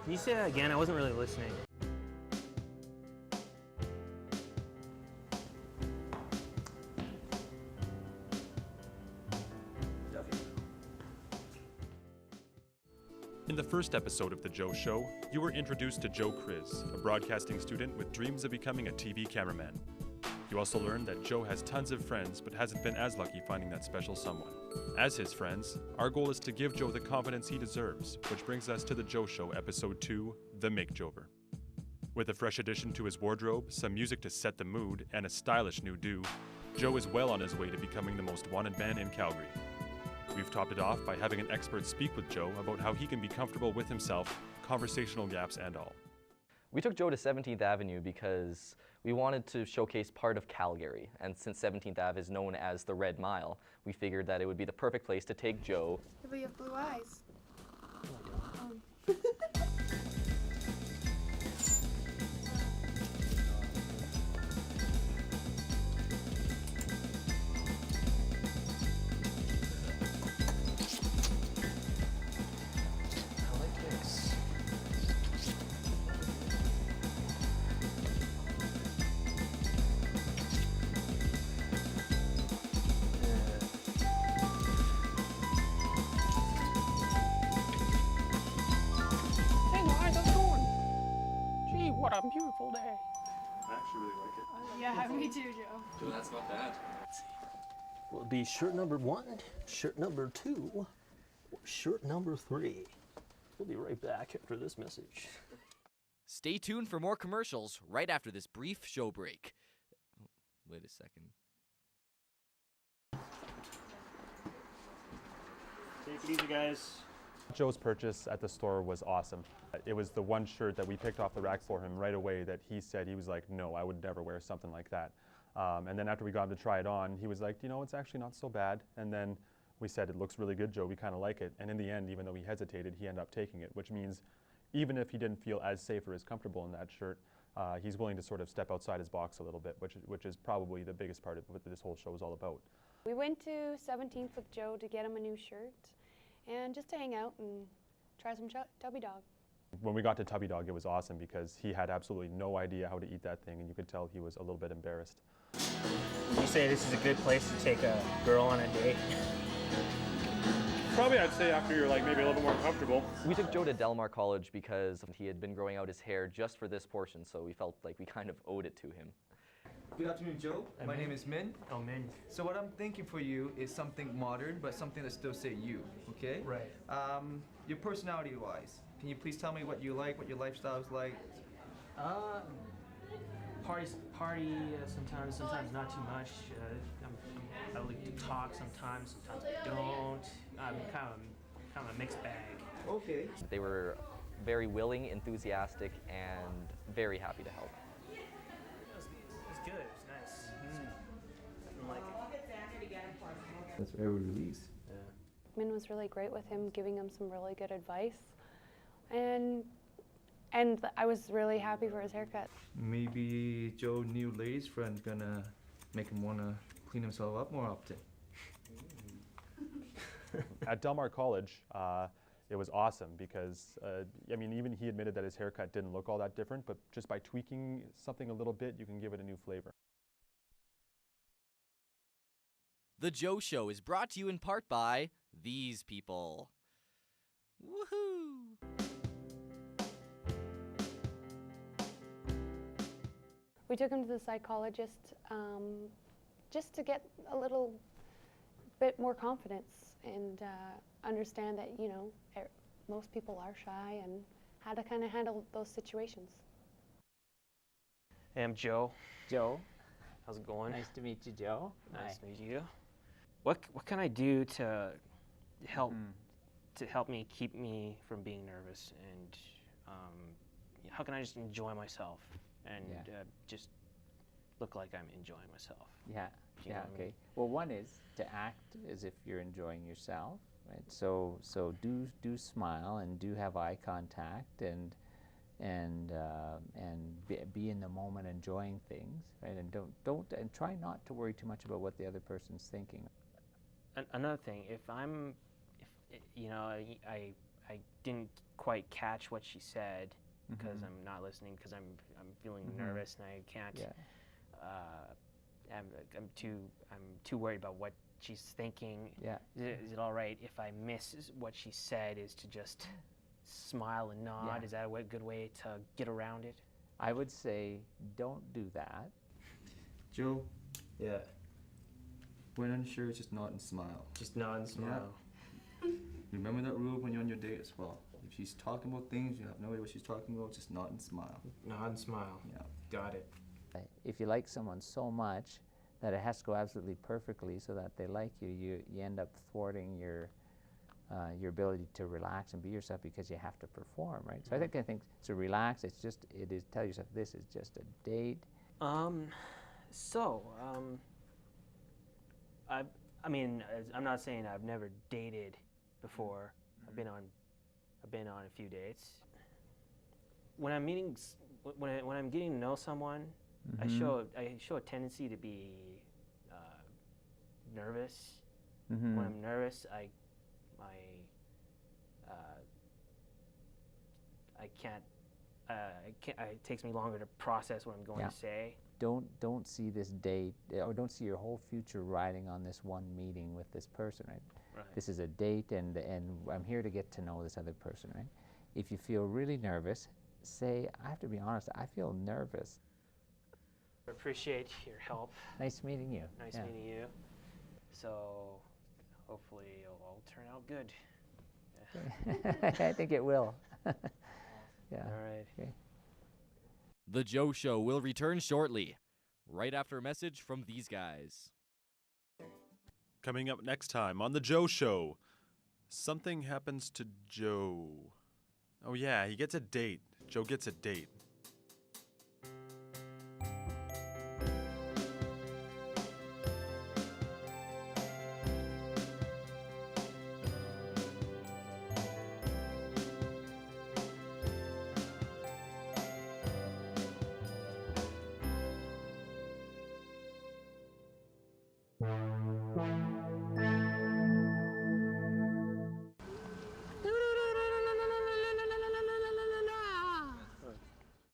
Can you say that again? I wasn't really listening. In the first episode of The Joe Show, you were introduced to Joe Kriz, a broadcasting student with dreams of becoming a TV cameraman. You also learned that Joe has tons of friends but hasn't been as lucky finding that special someone. As his friends, our goal is to give Joe the confidence he deserves, which brings us to The Joe Show Episode 2, The Makejover. With a fresh addition to his wardrobe, some music to set the mood, and a stylish new do, Joe is well on his way to becoming the most wanted man in Calgary. We've topped it off by having an expert speak with Joe about how he can be comfortable with himself, conversational gaps and all. We took Joe to 17th Avenue because we wanted to showcase part of Calgary, and since 17th Ave is known as the Red Mile, we figured that it would be the perfect place to take Joe. But you have blue eyes. What a beautiful day. I actually really like it. Yeah, me too, Joe. Joe, that's not bad. Will it be shirt number 1, shirt number 2, or shirt number 3? We'll be right back after this message. Stay tuned for more commercials right after this brief show break. Wait a second. Take it easy, guys. Joe's purchase at the store was awesome. It was the one shirt that we picked off the rack for him right away that he said, he was like, no, I would never wear something like that. And then after we got him to try it on, he was like, you know, it's actually not so bad. And then we said, it looks really good, Joe, we kind of like it. And in the end, even though he hesitated, he ended up taking it, which means even if he didn't feel as safe or as comfortable in that shirt, he's willing to sort of step outside his box a little bit, which is probably the biggest part of what this whole show is all about. We went to 17th with Joe to get him a new shirt and just to hang out and try some Tubby Dog. When we got to Tubby Dog, it was awesome because he had absolutely no idea how to eat that thing, and you could tell he was a little bit embarrassed. You say this is a good place to take a girl on a date? Probably I'd say after you're like maybe a little bit more comfortable. We took Joe to Delmar College because he had been growing out his hair just for this portion, so we felt like we kind of owed it to him. Good afternoon, Joe. My name is Min. Oh, man. So what I'm thinking for you is something modern, but something that still say you, okay? Right. Your personality-wise, can you please tell me what you like, what your lifestyle is like? Party sometimes not too much. I like to talk sometimes I don't. I'm kind of a mixed bag. Okay. They were very willing, enthusiastic, and very happy to help. It was good. It was nice. I like it. That's very release. Min was really great with him, giving him some really good advice. And I was really happy for his haircut. Maybe Joe, new ladies friend, gonna make him wanna clean himself up more often. At Delmar College, it was awesome because, I mean, even he admitted that his haircut didn't look all that different, but just by tweaking something a little bit, you can give it a new flavor. The Joe Show is brought to you in part by these people. Woohoo! We took him to the psychologist just to get a little bit more confidence and understand that, you know, most people are shy and how to kind of handle those situations. Hey, I'm Joe. Joe, How's it going? nice to meet you, Joe. Nice Hi. to meet you. What can I do to help me keep me from being nervous, and how can I just enjoy myself and just look like I'm enjoying myself? Yeah, Do you know what I okay. mean? Well, one is to act as if you're enjoying yourself, right? So do smile and do have eye contact and be in the moment, enjoying things, right? And don't try not to worry too much about what the other person's thinking. Another thing, if you know, I I didn't quite catch what she said because I'm not listening because I'm feeling nervous and I can't. Yeah. I'm too worried about what she's thinking. Yeah. Is it all right if I miss what she said? Is to just smile and nod? Yeah. Is that a good way to get around it? I would say don't do that. Joe, Yeah. when unsure, just nod and smile. Just nod and smile. Remember that rule when you're on your date as well. If she's talking about things, you have no idea what she's talking about, just nod and smile. Nod and smile. Yeah. Got it. If you like someone so much that it has to go absolutely perfectly so that they like you, you end up thwarting your ability to relax and be yourself because you have to perform, right? So I think so. Relax. Tell yourself this is just a date. I mean, I'm not saying I've never dated before. I've been on a few dates. When I'm meeting, when I'm getting to know someone, I show a tendency to be nervous. When I'm nervous, it takes me longer to process what I'm going to say. Don't see this date, or don't see your whole future riding on this one meeting with this person, right? This is a date, and I'm here to get to know this other person, right? If you feel really nervous, say, I have to be honest, I feel nervous. I appreciate your help. Nice meeting you. Nice meeting you. So hopefully it'll all turn out good. I think it will. Yeah. All right. Okay. The Joe Show will return shortly, right after a message from these guys. Coming up next time on The Joe Show, something happens to Joe. Oh yeah, he gets a date. Joe gets a date.